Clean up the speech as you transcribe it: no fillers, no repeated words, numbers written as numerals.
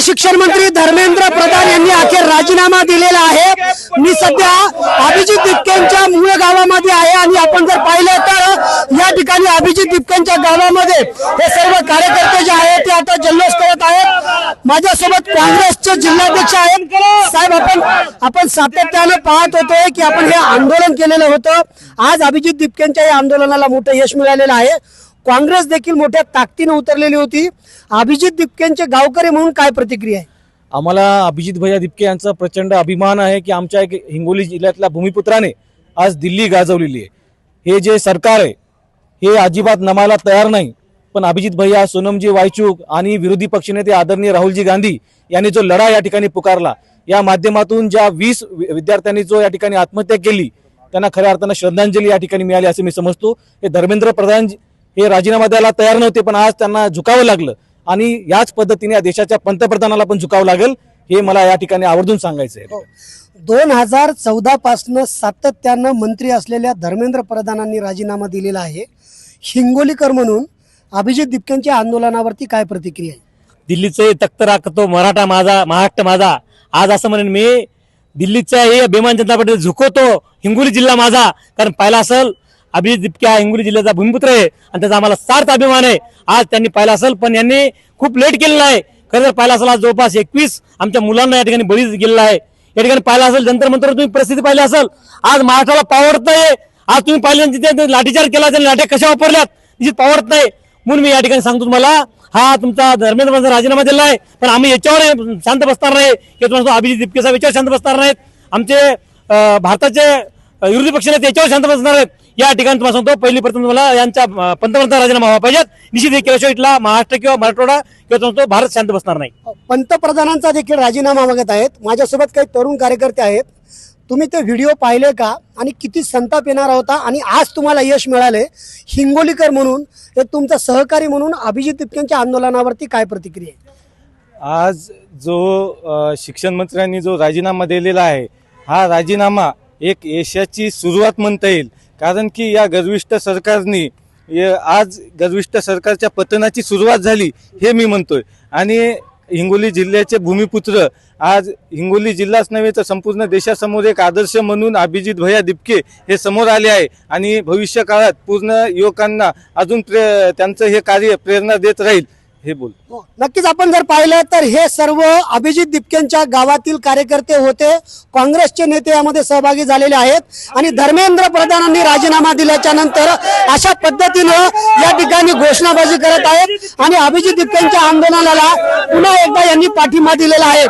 शिक्षण मंत्री धर्मेंद्र प्रधान यांनी अखेर राजीनामा दिलेला आहे। मी सध्या अभिजित दिपकेंच्या मूळ गावामध्ये आहे आणि आपण जर पाहिलं तर या ठिकाणी अभिजित दिपकेंच्या गावामध्ये हे सर्व कार्यकर्ते जे आहेत ते आता जल्लोष करत आहेत। माझ्यासोबत काँग्रेसचे जिल्हाध्यक्ष आहेत। साहेब, आपण सातत्याने पाहत होतोय की आपण हे आंदोलन केलेलं होतं। आज अभिजित दिपकेंच्या या आंदोलनाला मोठं यश मिळालेलं आहे। काँग्रेस देखील मोठ्या ताकदीने उतरलेली होती। अभिजित दिपकेंचे गावकरी म्हणून काय प्रतिक्रिया आहे? आम्हाला अभिजित भैया दिपके यांचा प्रचंड अभिमान आहे की आमच्या एक हिंगोली जिल्ह्यातल्या भूमिपुत्राने आज दिल्ली गाजवलेली आहे। हे जे सरकार आहे हे अजिबात नमायला तयार नाही, पण अभिजित भैया, सोनमजी वायचूक आणि विरोधी पक्षनेते आदरणीय राहुलजी गांधी यांनी जो लढा या ठिकाणी पुकारला, या माध्यमातून ज्या 20 विद्यार्थ्यांनी जो या ठिकाणी आत्महत्या केली त्यांना खऱ्या अर्थानं श्रद्धांजली या ठिकाणी मिळाली असे मी समजतो। हे धर्मेंद्र प्रधान हे राजीनामा द्यायला तयार नव्हते, पण आज त्यांना झुकावं लागलं आणि याच पद्धतीने देशाच्या पंतप्रधानाला पण झुकावं लागेल, हे मला या ठिकाणी आवर्जून सांगायचं आहे। 2014 पासून सातत्यानं मंत्री असलेल्या धर्मेंद्र प्रधानांनी राजीनामा दिलेला आहे। हिंगोलीकर म्हणून अभिजित दिपकेंच्या आंदोलनावरती काय प्रतिक्रिया आहे? दिल्लीचे तख्त राखतो मराठा माझा, महाराष्ट्र माझा। आज असं म्हणेन मी, दिल्लीच्या हे बेमान जनता पार्टी झुकवतो हिंगोली जिल्हा माझा। कारण पाहिला असेल अभिजित दिपके हा हिंगोली जिल्ह्याचा भूमिपुत्र आहे आणि त्याचा आम्हाला सार्थ अभिमान आहे। आज त्यांनी पाहिला असेल, पण यांनी खूप लेट केलेला आहे। खरं तर पाहिला असेल आज जवळपास 21 आमच्या मुलांना या ठिकाणी बळी गेलेला आहे। या ठिकाणी पाहिला असेल जंतर मंतर तुम्ही परिस्थिती पाहिली असेल, आज महाराष्ट्राला पावडत नाही। आज तुम्ही पाहिले तिथे लाठीचार्ज केला, त्या लाठ्या कशा वापरल्यात निश्चित पावडत नाही। म्हणून मी या ठिकाणी सांगतो तुम्हाला, हा तुमचा धर्मेंद्र प्रधान राजीनामा दिला आहे, पण आम्ही याच्यावर शांत बसणार नाही। हे तुम्हाला अभिजित दिपके साहेब याच्यावर शांत बसणार नाहीत। आमचे भारताचे विरोधी पक्षनेते याच्यावर शांत बसणार आहेत। या ठिकाणी तुम्हाला सांगतो, पहिली प्रथम तुम्हाला यांच्या पंतप्रधान राजीनामा व्हावा पाहिजेत। निश्चित केल्याशिवाय इथला महाराष्ट्र किंवा मराठवाडा किंवा सांगतो भारत शांत बसणार नाही। पंतप्रधानांचा देखील राजीनामा मागत आहेत। माझ्यासोबत काही तरुण कार्यकर्ते आहेत। तुम्ही ते व्हिडिओ पाहिले का आणि किती संताप येणार होता आणि आज तुम्हाला यश मिळाले, हिंगोलीकर म्हणून एक तुमचा सहकारी म्हणून अभिजित दिपकेंच्या आंदोलनावरती काय प्रतिक्रिया आहे? आज जो शिक्षण मंत्र्यांनी जो राजीनामा दिलेला आहे, हा राजीनामा एक यशाची सुरुवात म्हणता येईल। कारण की या गर्विष्ठ सरकारने आज गर्विष्ठ सरकारच्या पतनाची सुरुवात झाली हे मी म्हणतोय। आणि हिंगोली जिल्ह्याचे भूमिपुत्र आज हिंगोली जिल्हाच नव्हे तर संपूर्ण देशासमोर एक आदर्श म्हणून अभिजित भैया दिपके हे समोर आले आहे आणि भविष्य काळात पूर्ण युवकांना अजून त्यांचं हे कार्य प्रेरणा देत राहील हे बोल। नक्कीच आपण जर पाहिलं तर हे सर्व अभिजित दिपकेंच्या गावातील कार्यकर्ते होते। काँग्रेसचे नेते यामध्ये सहभागी झालेले आहेत आणि धर्मेंद्र प्रधानांनी राजीनामा दिल्याच्या नंतर अशा पद्धतीनं या ठिकाणी घोषणाबाजी करत आहेत आणि अभिजित दिपकेंच्या आंदोलनाला पुन्हा एकदा यांनी पाठिंबा दिलेला आहे।